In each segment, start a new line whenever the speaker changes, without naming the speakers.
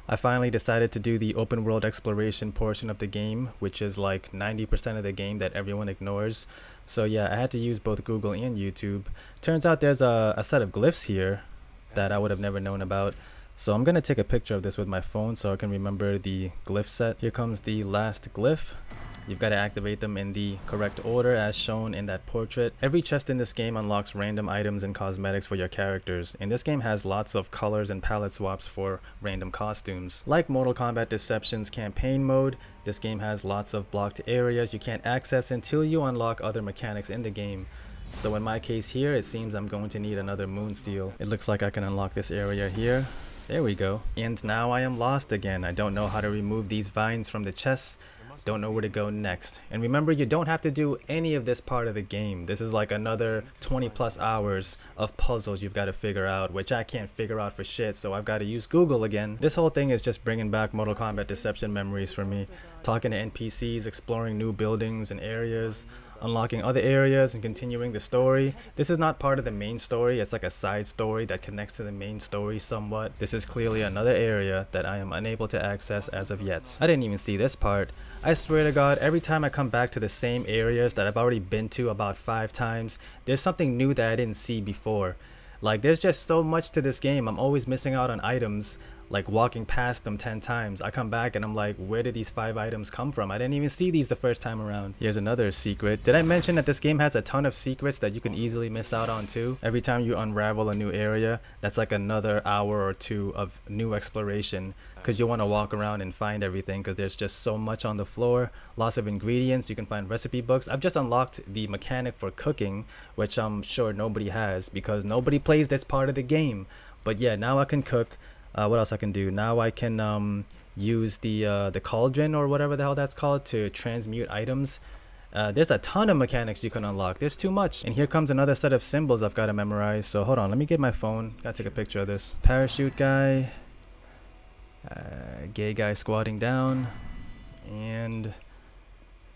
I finally decided to do the open world exploration portion of the game, which is like 90% of the game that everyone ignores. So yeah, I had to use both Google and YouTube. Turns out there's a set of glyphs here that I would have never known about. So I'm gonna take a picture of this with my phone so I can remember the glyph set. Here comes the last glyph. You've got to activate them in the correct order as shown in that portrait. Every chest in this game unlocks random items and cosmetics for your characters, and this game has lots of colors and palette swaps for random costumes. Like Mortal Kombat Deception's campaign mode, this game has lots of blocked areas you can't access until you unlock other mechanics in the game. So in my case here, it seems I'm going to need another moon seal. It looks like I can unlock this area here. There we go. And now I am lost again. I don't know how to remove these vines from the chests. Don't know where to go next. And remember, you don't have to do any of this part of the game. This is like another 20 plus hours of puzzles you've got to figure out, which I can't figure out for shit, so I've got to use Google again. This whole thing is just bringing back Mortal Kombat Deception memories for me. Talking to NPCs, exploring new buildings and areas, unlocking other areas and continuing the story. This is not part of the main story. It's like a side story that connects to the main story somewhat. This is clearly another area that I am unable to access as of yet. I didn't even see this part. I swear to God, every time I come back to the same areas that I've already been to about 5 times, there's something new that I didn't see before. Like, there's just so much to this game. I'm always missing out on items, like walking past them 10 times. I come back and I'm like, where did these 5 items come from? I didn't even see these the first time around. Here's another secret. Did I mention that this game has a ton of secrets that you can easily miss out on too? Every time you unravel a new area, that's like another hour or 2 of new exploration, because you want to walk around and find everything, because there's just so much on the floor. Lots of ingredients. You can find recipe books. I've just unlocked the mechanic for cooking, which I'm sure nobody has because nobody plays this part of the game. But yeah, now I can cook. What else I can do? Now I can use the cauldron or whatever the hell that's called to transmute items. There's a ton of mechanics you can unlock. There's too much. And here comes another set of symbols I've got to memorize. So hold on, let me get my phone. Gotta take a picture of this. Parachute guy. Gay guy squatting down. And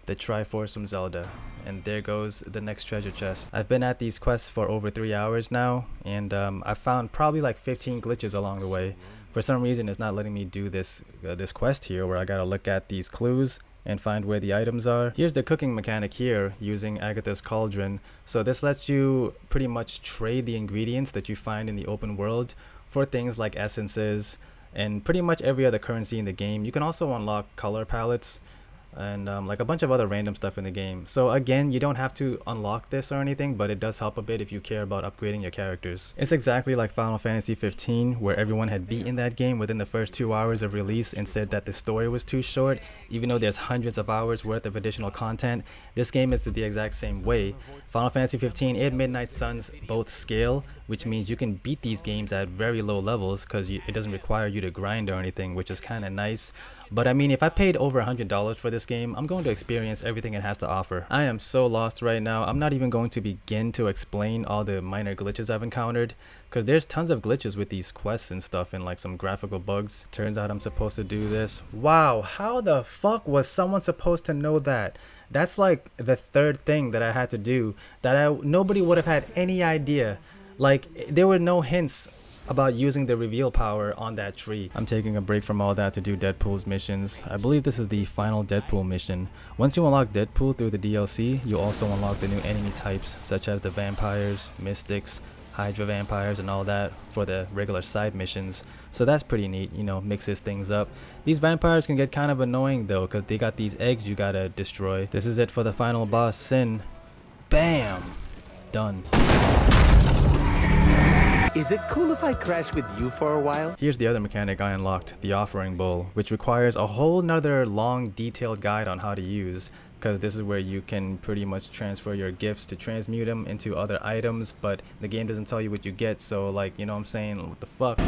the Triforce from Zelda. And there goes the next treasure chest. I've been at these quests for over 3 hours now, and I've found probably like 15 glitches along the way. For some reason, it's not letting me do this quest here, where I gotta look at these clues and find where the items are. Here's the cooking mechanic here using Agatha's cauldron. So this lets you pretty much trade the ingredients that you find in the open world for things like essences and pretty much every other currency in the game. You can also unlock color palettes and like a bunch of other random stuff in the game. So again, you don't have to unlock this or anything, but it does help a bit if you care about upgrading your characters. It's exactly like Final Fantasy 15, where everyone had beaten that game within the first 2 hours of release and said that the story was too short, even though there's hundreds of hours worth of additional content. This game is the exact same way. Final Fantasy 15 and Midnight Suns both scale, which means you can beat these games at very low levels because it doesn't require you to grind or anything, which is kind of nice. But I mean, if I paid over $100 for this game, I'm going to experience everything it has to offer. I am so lost right now. I'm not even going to begin to explain all the minor glitches I've encountered, because there's tons of glitches with these quests and stuff and like some graphical bugs. Turns out I'm supposed to do this. Wow, how the fuck was someone supposed to know that? That's like the 3rd thing that I had to do that nobody would have had any idea. Like, there were no hints about using the reveal power on that tree. I'm taking a break from all that to do Deadpool's missions. I believe this is the final Deadpool mission. Once you unlock Deadpool through the DLC, you also unlock the new enemy types, such as the vampires, mystics, Hydra vampires, and all that for the regular side missions. So that's pretty neat, you know, mixes things up. These vampires can get kind of annoying though, because they got these eggs you gotta destroy. This is it for the final boss, Sin. Bam! Done.
Is it cool if I crash with you for a while?
Here's the other mechanic I unlocked, the offering bowl, which requires a whole nother long detailed guide on how to use, because this is where you can pretty much transfer your gifts to transmute them into other items, but the game doesn't tell you what you get, so like, you know what I'm saying, what the fuck?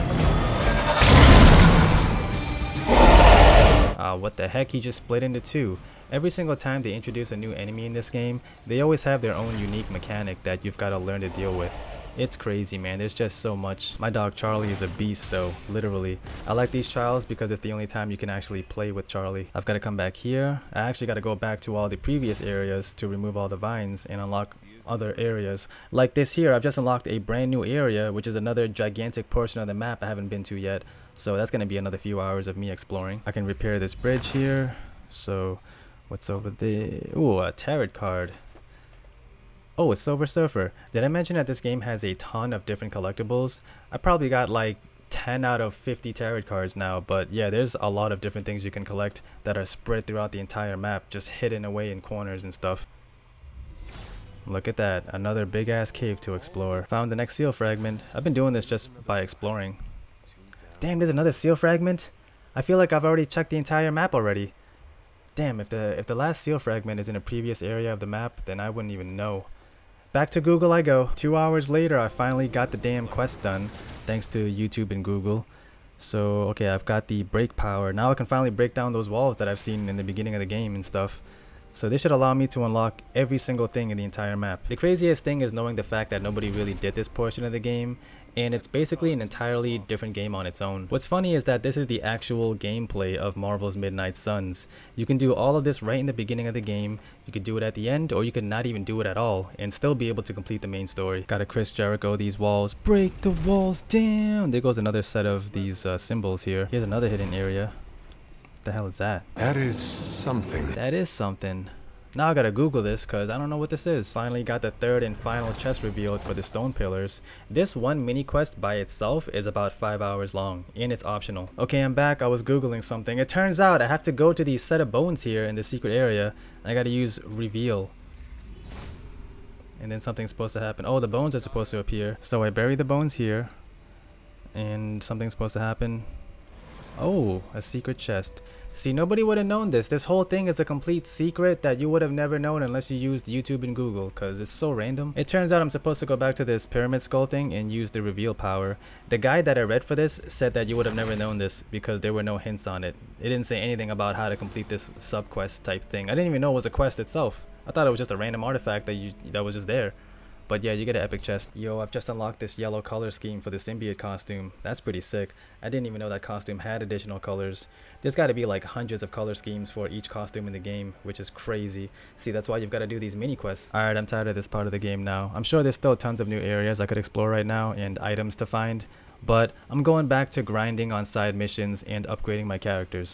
What the heck, he just split into 2. Every single time they introduce a new enemy in this game, they always have their own unique mechanic that you've got to learn to deal with. It's crazy, man. There's just so much. My dog Charlie is a beast though, literally. I like these trials because it's the only time you can actually play with Charlie. I've got to come back here. I actually got to go back to all the previous areas to remove all the vines and unlock other areas. Like this here, I've just unlocked a brand new area, which is another gigantic portion of the map I haven't been to yet. So that's going to be another few hours of me exploring. I can repair this bridge here. So what's over there? Ooh, a tarot card. Oh, a Silver Surfer. Did I mention that this game has a ton of different collectibles? I probably got like 10 out of 50 tarot cards now, but yeah, there's a lot of different things you can collect that are spread throughout the entire map, just hidden away in corners and stuff. Look at that, another big ass cave to explore. Found the next seal fragment. I've been doing this just by exploring. Damn, there's another seal fragment? I feel like I've already checked the entire map already. Damn, if the last seal fragment is in a previous area of the map, then I wouldn't even know. Back to Google I go. 2 hours later, I finally got the damn quest done, thanks to YouTube and Google. So, okay, I've got the break power. Now I can finally break down those walls that I've seen in the beginning of the game and stuff. So this should allow me to unlock every single thing in the entire map. The craziest thing is knowing the fact that nobody really did this portion of the game, and it's basically an entirely different game on its own. What's funny is that this is the actual gameplay of Marvel's Midnight Suns. You can do all of this right in the beginning of the game, you could do it at the end, or you could not even do it at all, and still be able to complete the main story. Gotta Chris Jericho these walls. Break the walls down! There goes another set of these symbols here. Here's another hidden area. What the hell is that?
That is something.
That is something. Now I gotta Google this because I don't know what this is. Finally got the third and final chest revealed for the stone pillars. This one mini quest by itself is about 5 hours long and it's optional. Okay, I'm back. I was Googling something. It turns out I have to go to these set of bones here in the secret area. I gotta use reveal. And then something's supposed to happen. Oh, the bones are supposed to appear. So I bury the bones here. And something's supposed to happen. Oh, a secret chest. See, nobody would have known this. This whole thing is a complete secret that you would have never known unless you used YouTube and Google, because it's so random. It turns out I'm supposed to go back to this pyramid skull thing and use the reveal power. The guide that I read for this said that you would have never known this because there were no hints on it. It didn't say anything about how to complete this sub-quest type thing. I didn't even know it was a quest itself. I thought it was just a random artifact that was just there. But yeah, you get an epic chest. Yo, I've just unlocked this yellow color scheme for the symbiote costume. That's pretty sick. I didn't even know that costume had additional colors. There's got to be like hundreds of color schemes for each costume in the game, which is crazy. See, that's why you've got to do these mini quests. Alright, I'm tired of this part of the game now. I'm sure there's still tons of new areas I could explore right now and items to find, but I'm going back to grinding on side missions and upgrading my characters.